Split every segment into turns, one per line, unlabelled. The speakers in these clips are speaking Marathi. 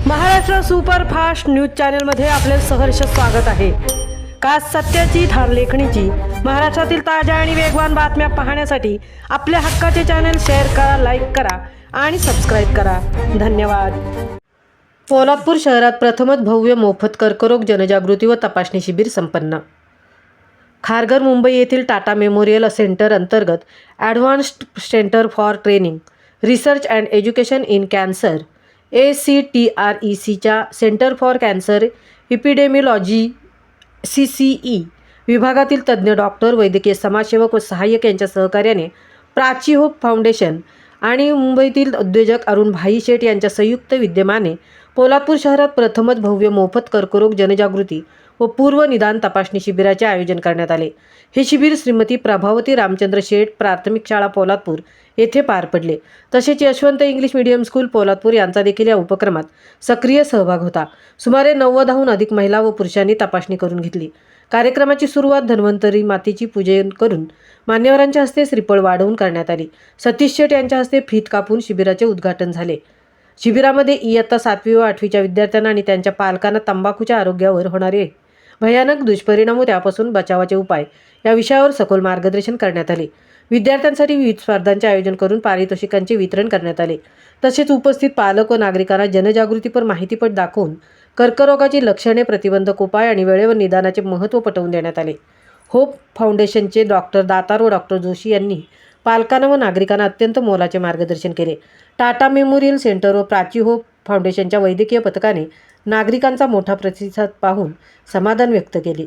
महाराष्ट्र सुपरफास्ट न्यूज चॅनलमध्ये आपले सहर्ष स्वागत आहे। खास सत्याची थार लेखणीची महाराष्ट्रातील ताज्या आणि वेगवान बातम्या पाहण्यासाठी आपल्या हक्काचे चॅनल शेअर करा, लाईक करा आणि सबस्क्राईब करा। धन्यवाद। पोलादपूर शहरात प्रथमच भव्य मोफत कर्करोग जनजागृती व तपासणी शिबिर संपन्न। खारघर मुंबई येथील टाटा मेमोरियल सेंटर अंतर्गत advanced centre for training research and education in cancer ACTRECच्या centre for cancer epidemiology CCE विभागातील तज्ज्ञ डॉक्टर, वैद्यकीय समाजसेवक व सहाय्यक यांच्या सहकार्याने प्राची होप फाउंडेशन आणि मुंबईतील उद्योजक अरुण भाई शेठ यांच्या संयुक्त विद्यमाने पोलादपूर शहरात प्रथमच भव्य मोफत कर्करोग जनजागृती व पूर्व निदान तपासणी शिबिराचे आयोजन करण्यात आले। हे शिबिर श्रीमती प्रभावती रामचंद्र शेठ प्राथमिक शाळा पोलादपूर येथे पार पडले। तसेच Yashwant English medium school Poladpur यांचा देखील या उपक्रमात सक्रिय सहभाग होता। सुमारे 90हून अधिक महिला व पुरुषांनी तपासणी करून घेतली। कार्यक्रमाची सुरुवात धन्वंतरी मातेची पूजन करून मान्यवरांच्या हस्ते श्रीफळ वाढवून करण्यात आली। सतीश शेठ यांच्या हस्ते फीत कापून शिबिराचे उद्घाटन झाले। शिबिरामध्ये इयत्ता 7वी व 8वीच्या विद्यार्थ्यांना आणि त्यांच्या पालकांना तंबाखूच्या आरोग्यावर होणारे भयानक दुष्परिणाम व त्यापासून बचावाचे उपाय या विषयावर सखोल मार्गदर्शन करण्यात आले। विद्यार्थ्यांसाठी विविध स्पर्धांचे आयोजन करून पारितोषिकांचे वितरण करण्यात आले। तसेच उपस्थित पालक व नागरिकांना जनजागृतीपर माहितीपट दाखवून कर्करोगाची लक्षणे, प्रतिबंधक उपाय आणि वेळेवर निदानाचे महत्त्व पटवून देण्यात आले। होप फाउंडेशनचे डॉक्टर दातार व डॉक्टर जोशी यांनी पालकांना व नागरिकांना अत्यंत मोलाचे मार्गदर्शन केले। टाटा मेमोरियल सेंटर व प्राची होप फाउंडेशनच्या वैद्यकीय पथकाने नागरिकांचा मोठा प्रतिसाद पाहून समाधान व्यक्त केले।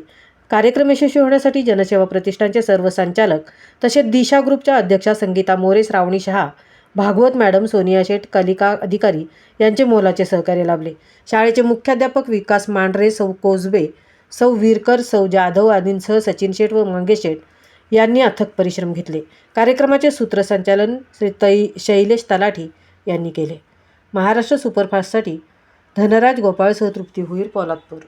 कार्यक्रम यशस्वी होण्यासाठी जनसेवा प्रतिष्ठानचे सर्व संचालक तसेच दिशा ग्रुपच्या अध्यक्षा संगीता मोरे, श्रावणी शहा, भागवत मॅडम, सोनिया शेठ, कलिका अधिकारी यांचे मोलाचे सहकार्य लाभले। शाळेचे मुख्याध्यापक विकास मांढरे, सौ कोजबे, सौ विरकर, सौ जाधव आदींसह सचिन शेठ व मंगेश शेठ यांनी अथक परिश्रम घेतले। कार्यक्रमाचे सूत्रसंचालन श्री शैलेश तलाठी यांनी केले। महाराष्ट्र सुपरफास्टसाठी धनराज गोपाळसह तृप्ती होईल, पोलादपूर।